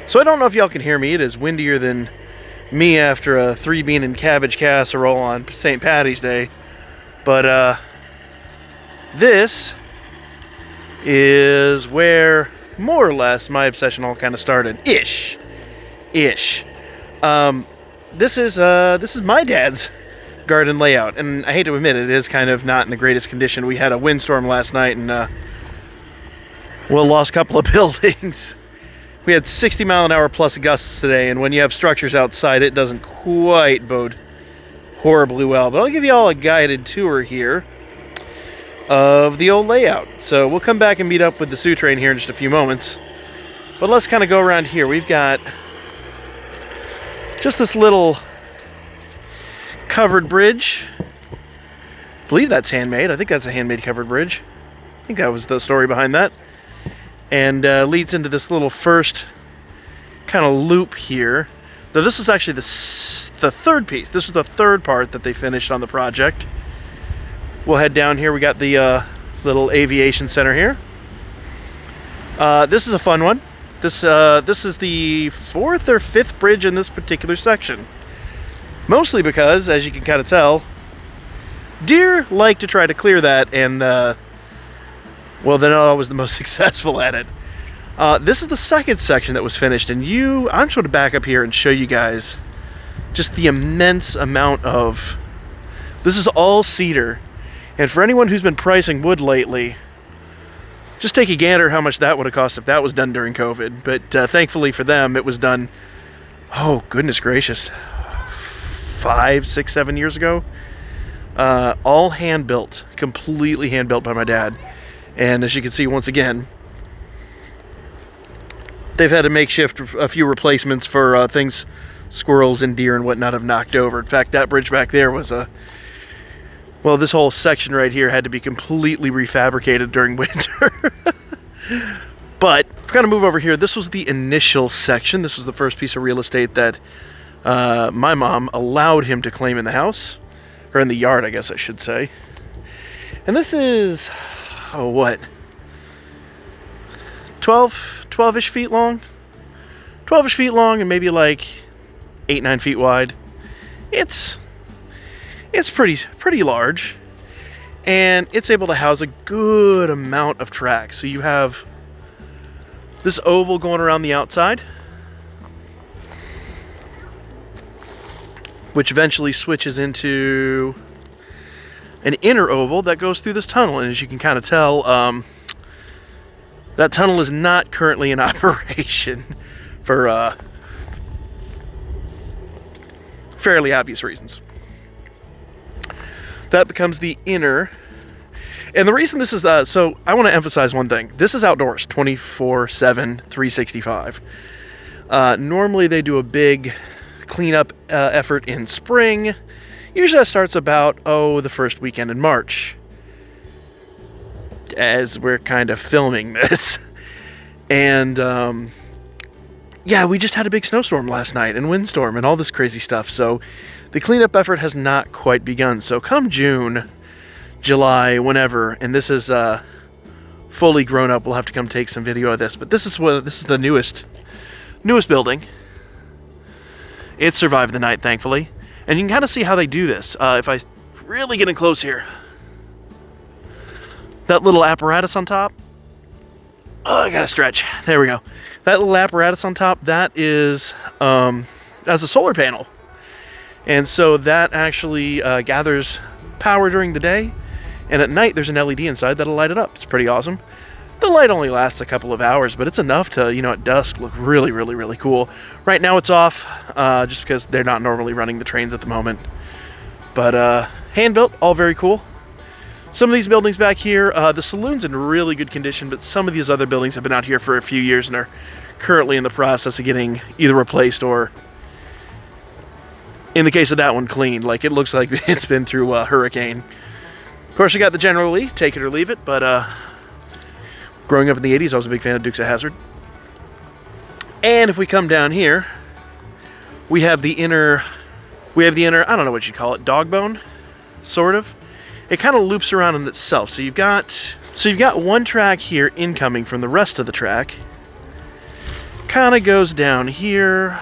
So I don't know if y'all can hear me. It is windier than me after a 3-bean and cabbage casserole on St. Patty's Day. But this is where more or less my obsession all kind of started. Ish. This is my dad's garden layout, and I hate to admit it is kind of not in the greatest condition. We had a windstorm last night and lost a couple of buildings. We had 60-mile-an-hour plus gusts today, and when you have structures outside, it doesn't quite bode horribly well. But I'll give you all a guided tour here of the old layout. So we'll come back and meet up with the Sioux train here in just a few moments. But let's kind of go around here. We've got just this little covered bridge. I believe that's handmade. I think that's a handmade covered bridge. I think that was the story behind that. And leads into this little first kind of loop here. Now this is actually the third piece. This was the third part that they finished on the project. We'll head down here. We got the little aviation center here. This is a fun one. This is the 4th or 5th bridge in this particular section. Mostly because, as you can kind of tell, deer like to try to clear that, and well, they're not always the most successful at it. This is the second section that was finished, and I'm just going to back up here and show you guys just the immense amount of... This is all cedar, and for anyone who's been pricing wood lately, just take a gander how much that would have cost if that was done during COVID. But thankfully for them, it was done, oh goodness gracious, 5, 6, 7 years ago. All hand-built, completely hand-built by my dad. And as you can see, once again, they've had to makeshift a few replacements for things squirrels and deer and whatnot have knocked over. In fact, that bridge back there was this whole section right here had to be completely refabricated during winter. But we're going to move over here. This was the initial section. This was the first piece of real estate that my mom allowed him to claim in the house, or in the yard, I guess I should say. And this is, 12-ish feet long? 12-ish feet long and maybe like 8-9 feet wide. It's pretty large, and it's able to house a good amount of track. So you have this oval going around the outside, which eventually switches into an inner oval that goes through this tunnel. And as you can kind of tell, that tunnel is not currently in operation for fairly obvious reasons. That becomes the inner. And the reason this is, so I want to emphasize one thing. This is outdoors, 24/7, 365. Normally they do a big cleanup effort in spring. Usually that starts about, the first weekend in March, as we're kind of filming this. And, we just had a big snowstorm last night and windstorm and all this crazy stuff. So the cleanup effort has not quite begun. So come June, July, whenever, and this is fully grown up, we'll have to come take some video of this. But this is the newest building. It survived the night, thankfully. And you can kind of see how they do this. If I really get in close here, that little apparatus on top. Oh, I gotta stretch. There we go. That little apparatus on top, that is as a solar panel. And so that actually gathers power during the day, and at night there's an LED inside that'll light it up. It's pretty awesome. The light only lasts a couple of hours, but it's enough to, at dusk look really, really, really cool. Right now it's off, just because they're not normally running the trains at the moment. But hand-built, all very cool. Some of these buildings back here, the saloon's in really good condition, but some of these other buildings have been out here for a few years and are currently in the process of getting either replaced or, in the case of that one, cleaned. Like, it looks like it's been through a hurricane. Of course, you got the General Lee, take it or leave it, but growing up in the 80s, I was a big fan of Dukes of Hazzard. And if we come down here, we have the inner, I don't know what you call it, dog bone, sort of. It kind of loops around on itself. So you've got one track here incoming from the rest of the track, kind of goes down here,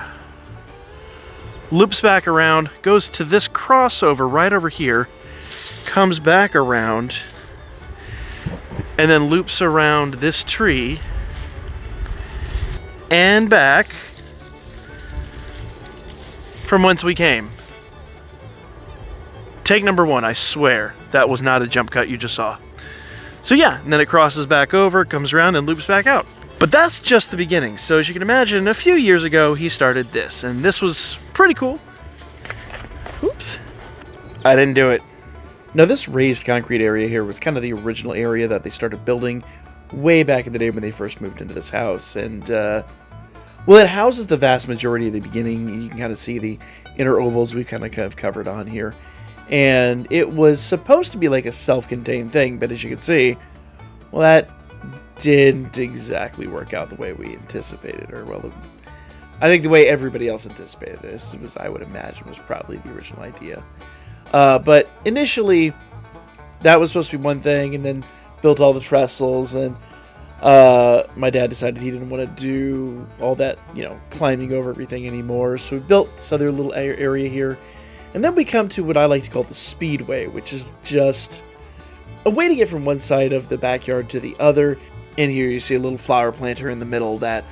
loops back around, goes to this crossover right over here, comes back around, and then loops around this tree and back from whence we came. Take number one, I swear, that was not a jump cut you just saw. So yeah, and then it crosses back over, comes around, and loops back out. But that's just the beginning. So as you can imagine, a few years ago, he started this, and this was pretty cool. Oops. I didn't do it. Now this raised concrete area here was kind of the original area that they started building way back in the day when they first moved into this house. And, well, it houses the vast majority of the beginning. You can kind of see the inner ovals we kind of covered on here. And it was supposed to be like a self-contained thing, but as you can see, well, that didn't exactly work out the way we anticipated, or well, I think the way everybody else anticipated this was, I would imagine, was probably the original idea. But initially, that was supposed to be one thing, and then built all the trestles, and my dad decided he didn't want to do all that, climbing over everything anymore, so we built this other little area here. And then we come to what I like to call the speedway, which is just a way to get from one side of the backyard to the other. And here you see a little flower planter in the middle that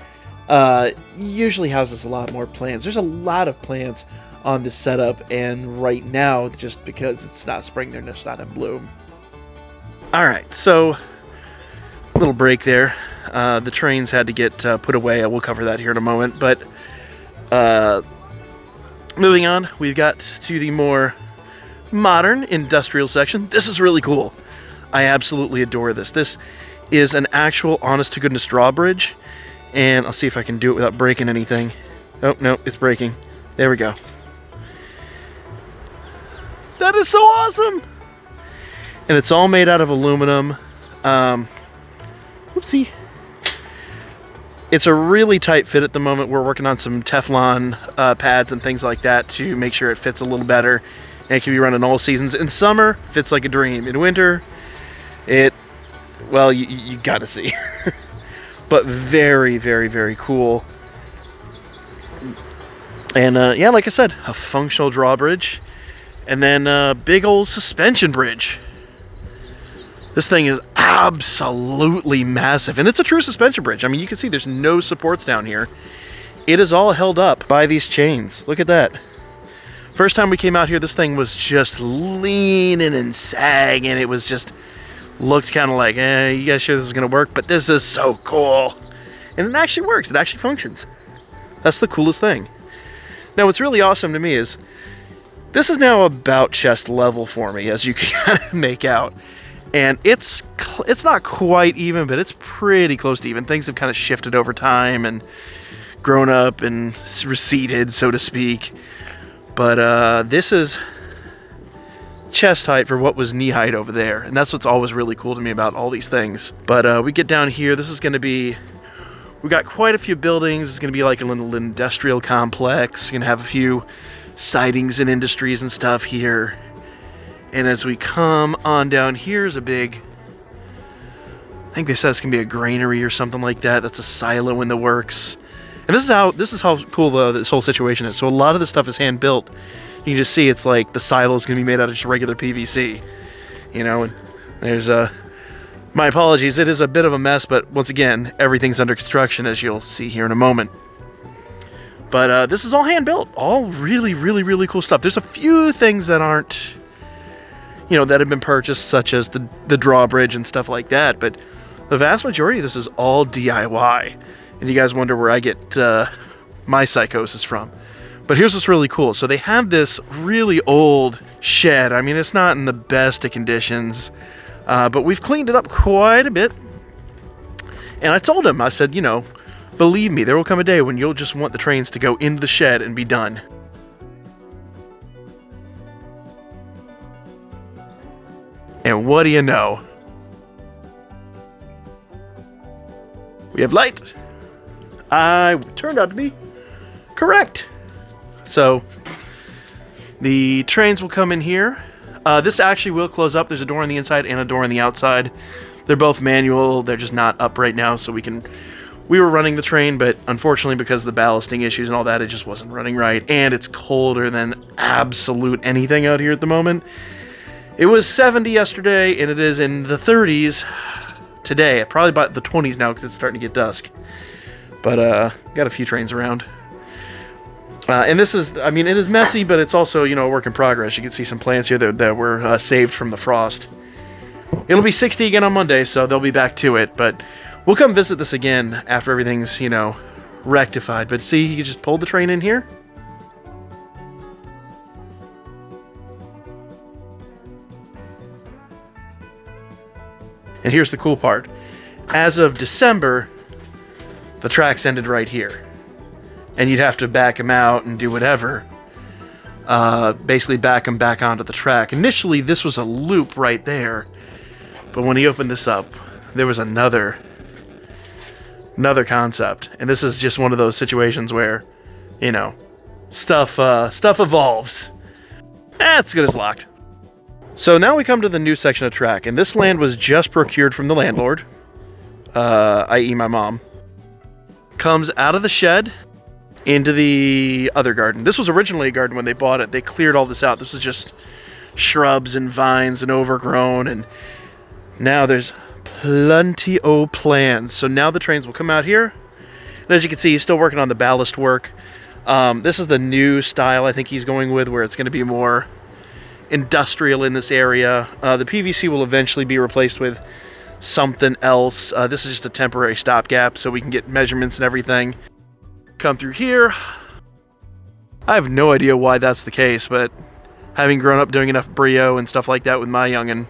usually houses a lot more plants. There's a lot of plants on this setup, and right now, just because it's not spring, they're just not in bloom. Alright, so a little break there. The trains had to get put away. I will cover that here in a moment, but moving on, we've got to the more modern industrial section. This is really cool. I absolutely adore this. This is an actual honest-to-goodness drawbridge, and I'll see if I can do it without breaking anything. Oh, no, it's breaking. There we go. That is so awesome! And it's all made out of aluminum. Whoopsie. It's a really tight fit at the moment. We're working on some Teflon pads and things like that to make sure it fits a little better. And it can be run in all seasons. In summer, fits like a dream. In winter, well, you gotta see. But very, very, very cool. And yeah, like I said, a functional drawbridge. And then a big old suspension bridge. This thing is absolutely massive, and it's a true suspension bridge. I mean, you can see there's no supports down here. It is all held up by these chains. Look at that. First time we came out here, this thing was just leaning and sagging. It was just, looked kind of like, you guys sure this is going to work? But this is so cool. And it actually works. It actually functions. That's the coolest thing. Now, what's really awesome to me is, this is now about chest level for me, as you can kind of make out. And it's not quite even, but it's pretty close to even. Things have kind of shifted over time and grown up and receded, so to speak. But this is chest height for what was knee height over there. And that's what's always really cool to me about all these things. But we get down here. This is going to be... We got quite a few buildings. It's going to be like a little industrial complex. You're going to have a few sidings and industries and stuff here. And as we come on down, here's a big, I think they said it's going to be a granary or something like that. That's a silo in the works. And this is how cool this whole situation is. So a lot of this stuff is hand built. You can just see it's like the silo is going to be made out of just regular PVC. And there's my apologies, it is a bit of a mess, but once again, everything's under construction, as you'll see here in a moment. But this is all hand built. All really, really, really cool stuff. There's a few things that aren't, that have been purchased, such as the drawbridge and stuff like that, but the vast majority of this is all DIY. And you guys wonder where I get my psychosis from. But here's what's really cool. So they have this really old shed. I mean, it's not in the best of conditions, but we've cleaned it up quite a bit. And I told him, I said, believe me, there will come a day when you'll just want the trains to go into the shed and be done. And what do you know? We have light. I turned out to be correct. So the trains will come in here. This actually will close up. There's a door on the inside and a door on the outside. They're both manual. They're just not up right now, so we can we were running the train, but unfortunately because of the ballasting issues and all that, it just wasn't running right. And it's colder than absolute anything out here at the moment. It was 70 yesterday, and it is in the 30s today. Probably about the 20s now because it's starting to get dusk. But got a few trains around. And this is, I mean, it is messy, but it's also, you know, a work in progress. You can see some plants here that were saved from the frost. It'll be 60 again on Monday, so they'll be back to it. But we'll come visit this again after everything's, you know, rectified. But see, you just pulled the train in here. And here's the cool part. As of December, the tracks ended right here. And you'd have to back them out and do whatever. Basically back them back onto the track. Initially, this was a loop right there. But when he opened this up, there was another concept. And this is just one of those situations where, you know, stuff evolves. It's good as locked. So now we come to the new section of track. And this land was just procured from the landlord. I.e. my mom. Comes out of the shed into the other garden. This was originally a garden when they bought it. They cleared all this out. This was just shrubs and vines and overgrown, and now there's plenty of plants. So now the trains will come out here, and as you can see, he's still working on the ballast work. This is the new style I think he's going with, where it's going to be more industrial in this area. The PVC will eventually be replaced with something else. This is just a temporary stopgap so we can get measurements and everything. Come through here. I have no idea why that's the case, but having grown up doing enough brio and stuff like that with my youngin',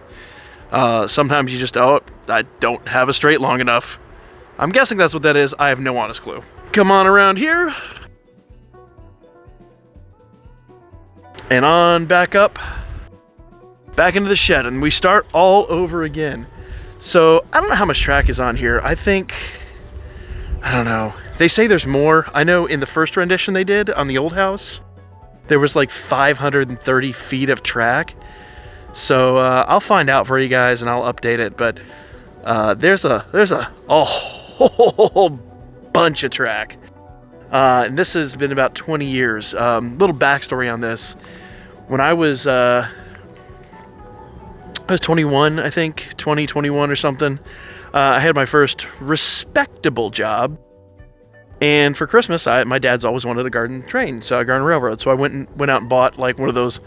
sometimes you just, oh, I don't have a straight long enough. I'm guessing that's what that is. I have no honest clue. Come on around here. And on back up. Back into the shed, and we start all over again. So, I don't know how much track is on here. I don't know. They say there's more. I know in the first rendition they did on the old house, there was like 530 feet of track. So I'll find out for you guys and I'll update it. But there's a whole bunch of track. And this has been about 20 years. Little backstory on this. When I was 21, I think, 21 or something. I had my first respectable job. And for Christmas, my dad's always wanted a garden train, so a garden railroad. So I went out and bought like one of those,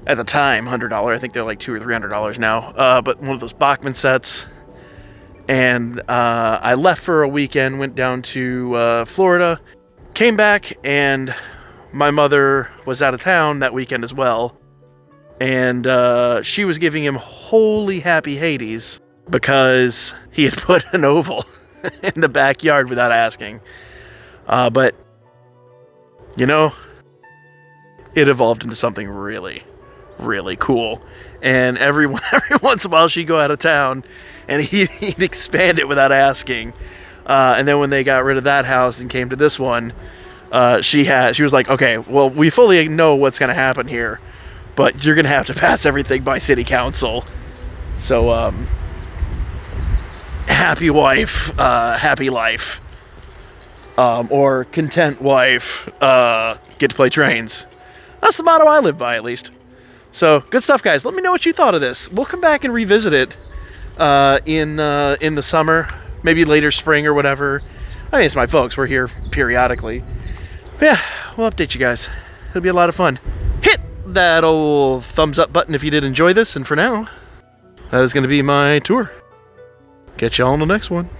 at the time, $100. I think they're like $200 or $300 now. But one of those Bachmann sets. And I left for a weekend, went down to Florida, came back, and my mother was out of town that weekend as well. And she was giving him holy happy Hades because he had put an oval in the backyard without asking. But, you know, it evolved into something really, really cool. And every once in a while she'd go out of town and he'd expand it without asking. And then when they got rid of that house and came to this one, she was like, okay, well, we fully know what's going to happen here, but you're going to have to pass everything by city council. So, happy wife, happy life. Or content wife, get to play trains. That's the motto I live by, at least. So, good stuff, guys. Let me know what you thought of this. We'll come back and revisit it in the summer, maybe later spring or whatever. I mean, it's my folks. We're here periodically. But yeah, we'll update you guys. It'll be a lot of fun. Hit that old thumbs up button if you did enjoy this. And for now, that is going to be my tour. Catch y'all on the next one.